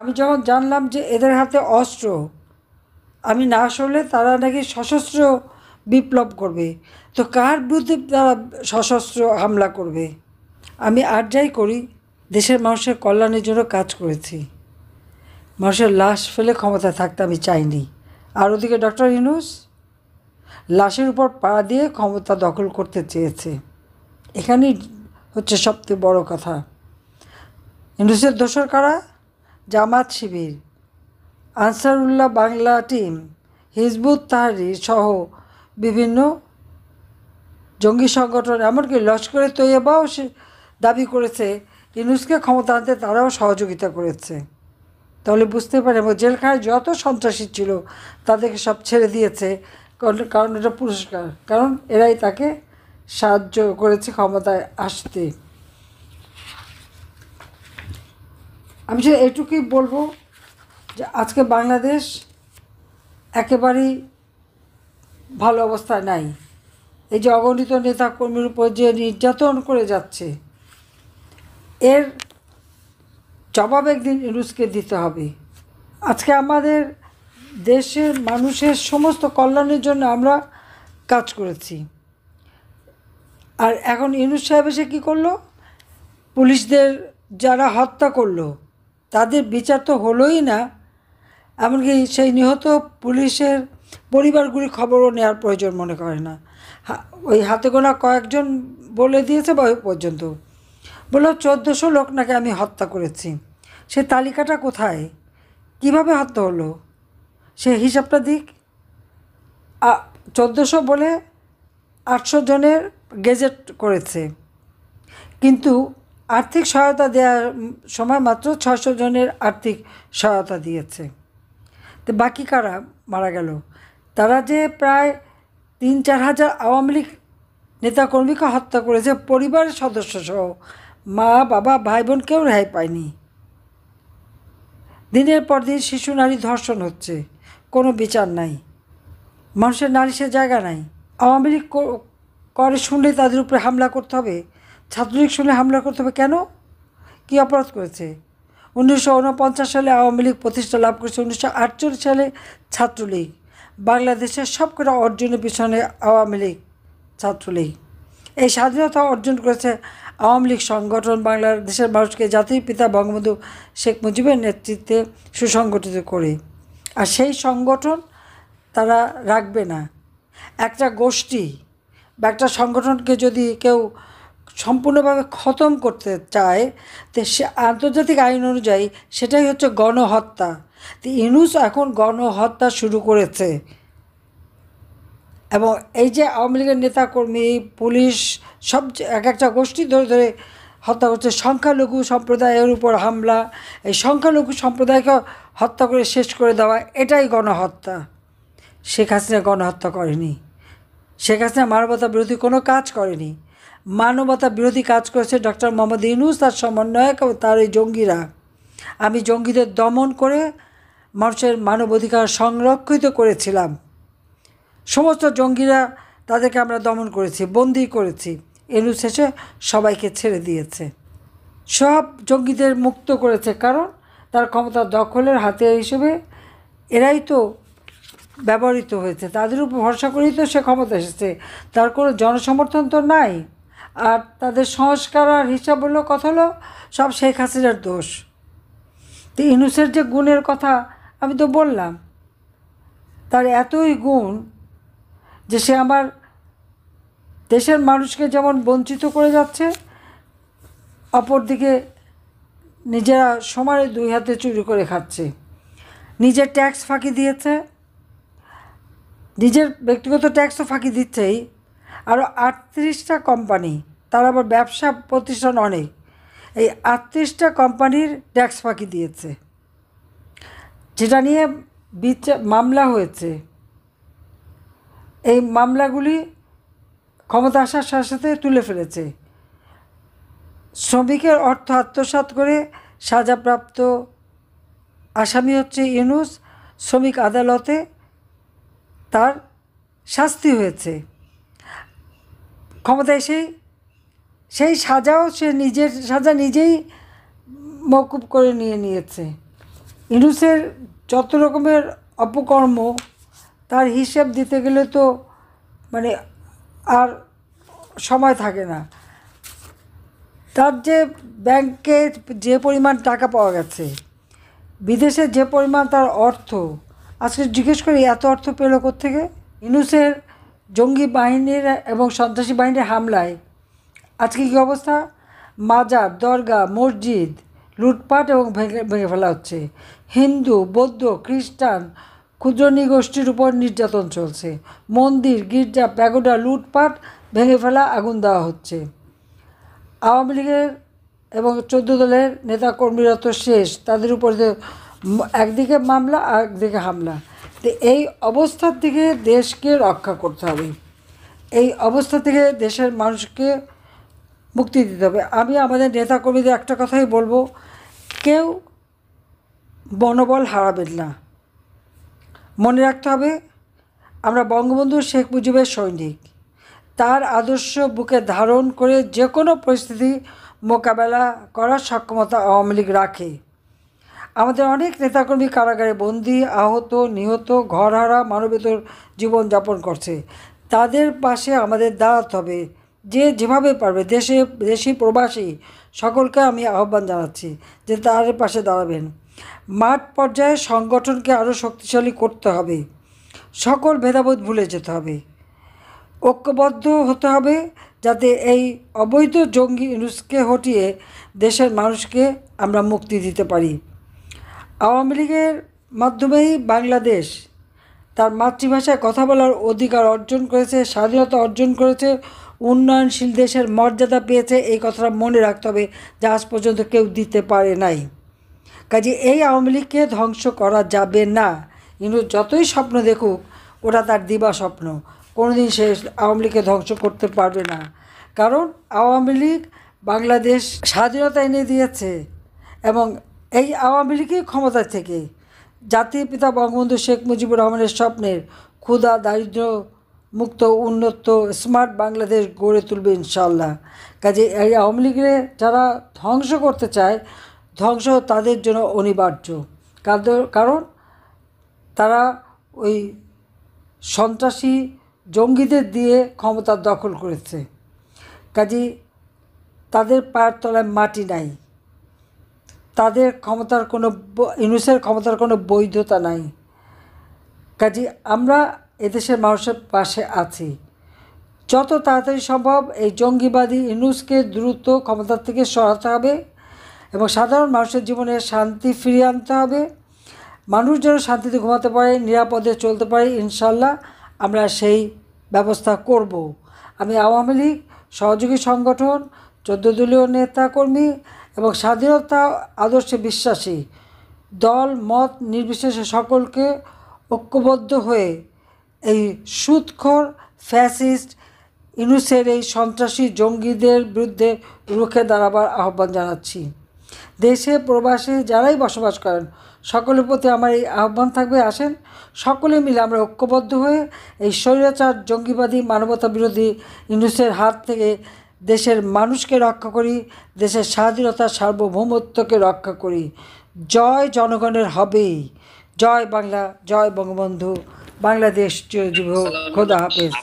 আমি যখন জানলাম যে এদের হাতে অস্ত্র, আমি না সরলে তারা নাকি সশস্ত্র বিপ্লব করবে, তো কার বিরুদ্ধে তারা সশস্ত্র হামলা করবে? আমি আর যাই করি, দেশের মানুষের কল্যাণের জন্য কাজ করেছি। মানুষের লাশ ফেলে ক্ষমতায় থাকতে আমি চাইনি। আর ওদিকে ডক্টর ইউনূস লাশের উপর পা দিয়ে ক্ষমতা দখল করতে চেয়েছে। এখানেই হচ্ছে সবচেয়ে বড় কথা। ইউনূসের দোসর কারা? জামাত শিবির, আনসারুল্লাহ বাংলা টিম, হিজবুত তাহরির সহ বিভিন্ন জঙ্গি সংগঠন, এমনকি লস্করে তৈয়বাও সে দাবি করেছে ইউনূসকে ক্ষমতা আনতে তারাও সহযোগিতা করেছে। তাহলে বুঝতে পারে, এবং জেলখানায় যত সন্ত্রাসী ছিল তাদেরকে সব ছেড়ে দিয়েছে, কারণ এটা পুরস্কার, কারণ এরাই তাকে সাহায্য করেছে ক্ষমতায় আসতে। আমি শুধু এটুকুই বলবো যে আজকে বাংলাদেশ একেবারেই ভালো অবস্থায় নাই। এই যে অগণিত নেতা কর্মীর উপর যে নির্যাতন করে যাচ্ছে, এর জবাব একদিন ইউনূসকে দিতে হবে। আজকে আমাদের দেশের মানুষের সমস্ত কল্যাণের জন্য আমরা কাজ করেছি, আর এখন ইউনূস সাহেব এসে কী করলো? পুলিশদের যারা হত্যা করলো তাদের বিচার তো হলোই না, এমনকি সেই নিহত পুলিশের পরিবারগুলির খবরও নেওয়ার প্রয়োজন মনে করে না। ওই হাতে গোনা কয়েকজন বলে দিয়েছে বা ওই পর্যন্ত বললো 1400 লোক নাকি আমি হত্যা করেছি। সে তালিকাটা কোথায়? কিভাবে হত্যা হলো সে হিসাবটা দিক। 1400 বলে 800 জনের গেজেট করেছে, কিন্তু আর্থিক সহায়তা দেওয়ার সময় মাত্র 600 জনের আর্থিক সহায়তা দিয়েছে। তো বাকি কারা মারা গেল? তারা যে প্রায় 3-4 হাজার আওয়ামী লীগ নেতাকর্মীকে হত্যা করেছে, পরিবারের সদস্য সহ মা বাবা ভাই বোন কেউ রেহাই পায়নি। দিনের পর দিন শিশু নারী ধর্ষণ হচ্ছে, কোনো বিচার নাই, মানুষের নালিশের জায়গা নাই। আওয়ামী লীগ করে শুনলে তাদের উপরে হামলা করতে হবে, ছাত্রলীগ শুনলে হামলা করতে হবে কেন? কী অপরাধ করেছে? 1949 সালে আওয়ামী লীগ প্রতিষ্ঠা লাভ করেছে, 1948 সালে ছাত্রলীগ। বাংলাদেশের সবকটা অর্জনের পিছনে আওয়ামী লীগ, ছাত্রলীগ। এই স্বাধীনতা অর্জন করেছে আওয়ামী লীগ সংগঠন, বাংলাদেশের মানুষকে জাতির পিতা বঙ্গবন্ধু শেখ মুজিবের নেতৃত্বে সুসংগঠিত করে। আর সেই সংগঠন তারা রাখবে না। একটা গোষ্ঠী বা একটা সংগঠনকে যদি কেউ সম্পূর্ণভাবে খতম করতে চায়, তো সে আন্তর্জাতিক আইন অনুযায়ী সেটাই হচ্ছে গণহত্যা। তো ইউনূস এখন গণহত্যা শুরু করেছে, এবং এই যে আওয়ামী লীগের নেতাকর্মী, পুলিশ, সব এক একটা গোষ্ঠী ধরে ধরে হত্যা করছে। সংখ্যালঘু সম্প্রদায়ের উপর হামলা, এই সংখ্যালঘু সম্প্রদায়কে হত্যা করে শেষ করে দেওয়া, এটাই গণহত্যা। শেখ হাসিনা গণহত্যা করেনি। শেখ হাসিনা মানবতা বিরোধী কোনো কাজ করেনি। মানবতা বিরোধী কাজ করেছে ডক্টর মোহাম্মদ ইউনূস, তার সমন্বয়ক এবং তার এই জঙ্গিরা। আমি জঙ্গিদের দমন করে মানুষের মানবাধিকার সংরক্ষিত করেছিলাম। সমস্ত জঙ্গিরা, তাদেরকে আমরা দমন করেছি, বন্দী করেছি। ইউনূস এসে সবাইকে ছেড়ে দিয়েছে, সব জঙ্গিদের মুক্ত করেছে, কারণ তার ক্ষমতা দখলের হাতিয়ার হিসেবে এরাই তো ব্যবহৃত হয়েছে। তাদের উপর ভরসা করেই তো সে ক্ষমতা এসেছে, তার কোনো জনসমর্থন তো নাই। আর তাদের সংস্কার আর হিসাব হলো, কথা হলো সব শেখ হাসিনার দোষ। তো ইউনূসের যে গুণের কথা আমি তো বললাম, তার এতই গুণ যে সে আমার দেশের মানুষকে যেমন বঞ্চিত করে যাচ্ছে, অপরদিকে নিজেরা সমানে 2 হাতে চুরি করে খাচ্ছে। নিজের ট্যাক্স ফাঁকি দিয়েছে, নিজের ব্যক্তিগত ট্যাক্সও ফাঁকি দিচ্ছেই। আরও 38টা কোম্পানি, তার আবার ব্যবসা প্রতিষ্ঠান অনেক, এই 38টা কোম্পানির ট্যাক্স ফাঁকি দিয়েছে, যেটা নিয়ে মামলা হয়েছে। এই মামলাগুলি ক্ষমতা আসার সাথে সাথে তুলে ফেলেছে। শ্রমিকের অর্থ আত্মসাৎ করে সাজাপ্রাপ্ত আসামি হচ্ছে ইউনূস। শ্রমিক আদালতে তার শাস্তি হয়েছে। ক্ষমতা এসেই সেই সাজাও সে নিজের সাজা নিজেই মওকুফ করে নিয়েছে। ইউনূসের যত রকমের অপকর্ম তার হিসেব দিতে গেলে তো মানে আর সময় থাকে না। তার যে ব্যাংকে যে পরিমাণ টাকা পাওয়া গেছে, বিদেশে যে পরিমাণ তার অর্থ, আজকে জিজ্ঞেস করি এত অর্থ পেল কোত্থেকে? ইউনূসের জঙ্গি বাহিনীর এবং সন্ত্রাসী বাহিনীর হামলায় আজকে কী অবস্থা? মাজার, দরগা, মসজিদ লুটপাট এবং ভেঙে ফেলা হচ্ছে। হিন্দু, বৌদ্ধ, খ্রিস্টান, ক্ষুদ্র নৃগোষ্ঠীর উপর নির্যাতন চলছে। মন্দির, গির্জা, প্যাগোডা লুটপাট, ভেঙে ফেলা, আগুন দেওয়া হচ্ছে। আওয়ামী লীগের এবং 14 দলের নেতাকর্মীরা তো শেষ, তাদের উপর একদিকে মামলা আর একদিকে হামলা। তো এই অবস্থার থেকে দেশকে রক্ষা করতে হবে, এই অবস্থা থেকে দেশের মানুষকে মুক্তি দিতে হবে। আমি আমাদের নেতাকর্মীদের একটা কথাই বলবো, কেউ মনোবল হারাবেন না। মনে রাখতে হবে আমরা বঙ্গবন্ধু শেখ মুজিবের সৈনিক। তার আদর্শ বুকে ধারণ করে যে কোনো পরিস্থিতি মোকাবেলা করার সক্ষমতা আওয়ামী লীগ রাখে। আমাদের অনেক নেতাকর্মী কারাগারে বন্দী, আহত, নিহত, ঘরহারা, মানবেতর জীবনযাপন করছে। তাদের পাশে আমাদের দাঁড়াতে হবে, যে যেভাবে পারবে। দেশি প্রবাসী সকলকে আমি আহ্বান জানাচ্ছি যে তাদের পাশে দাঁড়াবেন। মাঠ পর্যায়ে সংগঠনকে আরও শক্তিশালী করতে হবে, সকল ভেদাভেদ ভুলে যেতে হবে, ঐক্যবদ্ধ হতে হবে, যাতে এই অবৈধ জঙ্গি ইউনূসকে হটিয়ে দেশের মানুষকে আমরা মুক্তি দিতে পারি। আওয়ামী লীগের মাধ্যমেই বাংলাদেশ তার মাতৃভাষায় কথা বলার অধিকার অর্জন করেছে, স্বাধীনতা অর্জন করেছে, উন্নয়নশীল দেশের মর্যাদা পেয়েছে। এই কথাটা মনে রাখতে হবে, যা আজ পর্যন্ত কেউ দিতে পারে নাই। কাজে এই আওয়ামী লীগকে ধ্বংস করা যাবে না। কিন্তু যতই স্বপ্ন দেখুক, ওটা তার দিবা স্বপ্ন, কোনোদিন সে আওয়ামী লীগকে ধ্বংস করতে পারবে না। কারণ আওয়ামী লীগ বাংলাদেশ স্বাধীনতা এনে দিয়েছে, এবং এই আওয়ামী লীগই ক্ষমতা থেকে জাতির পিতা বঙ্গবন্ধু শেখ মুজিবুর রহমানের স্বপ্নের ক্ষুধা, দারিদ্র মুক্ত, উন্নত, স্মার্ট বাংলাদেশ গড়ে তুলবে ইনশাল্লাহ। কাজে এই আওয়ামী লীগের যারা ধ্বংস করতে চায়, ধ্বংস তাদের জন্য অনিবার্য। কারণ তারা ওই সন্ত্রাসী জঙ্গিদের দিয়ে ক্ষমতা দখল করেছে। কাজেই তাদের পায়ের তলায় মাটি নাই, তাদের ক্ষমতার কোনো ইউনূসের ক্ষমতার কোনো বৈধতা নাই। কাজেই আমরা এদেশের মানুষের পাশে আছি। যত তাড়াতাড়ি সম্ভব এই জঙ্গিবাদী ইউনূসকে দ্রুত ক্ষমতার থেকে সরাতে হবে এবং সাধারণ মানুষের জীবনে শান্তি ফিরিয়ে আনতে হবে। মানুষ যেন শান্তিতে ঘুমাতে পারে, নিরাপদে চলতে পারে, ইনশাল্লাহ আমরা সেই ব্যবস্থা করব। আমি আওয়ামী লীগ সহযোগী সংগঠন, 14 দলীয় নেতাকর্মী এবং স্বাধীনতা আদর্শে বিশ্বাসী দল মত নির্বিশেষে সকলকে ঐক্যবদ্ধ হয়ে এই সুদখোর ফ্যাসিস্ট ইউনূসের এই সন্ত্রাসী জঙ্গিদের বিরুদ্ধে রুখে দাঁড়াবার আহ্বান জানাচ্ছি। দেশে প্রবাসে যারাই বসবাস করেন সকলের প্রতি আমার এই আহ্বান থাকবে, আসেন সকলে মিলে আমরা ঐক্যবদ্ধ হয়ে এই স্বৈরাচার জঙ্গিবাদী মানবতা বিরোধী ইউনূসের হাত থেকে দেশের মানুষকে রক্ষা করি, দেশের স্বাধীনতা সার্বভৌমত্বকে রক্ষা করি। জয় জনগণের হবেই। জয় বাংলা, জয় বঙ্গবন্ধু, বাংলাদেশ চিরজীবী হোক। খোদা হাফেজ।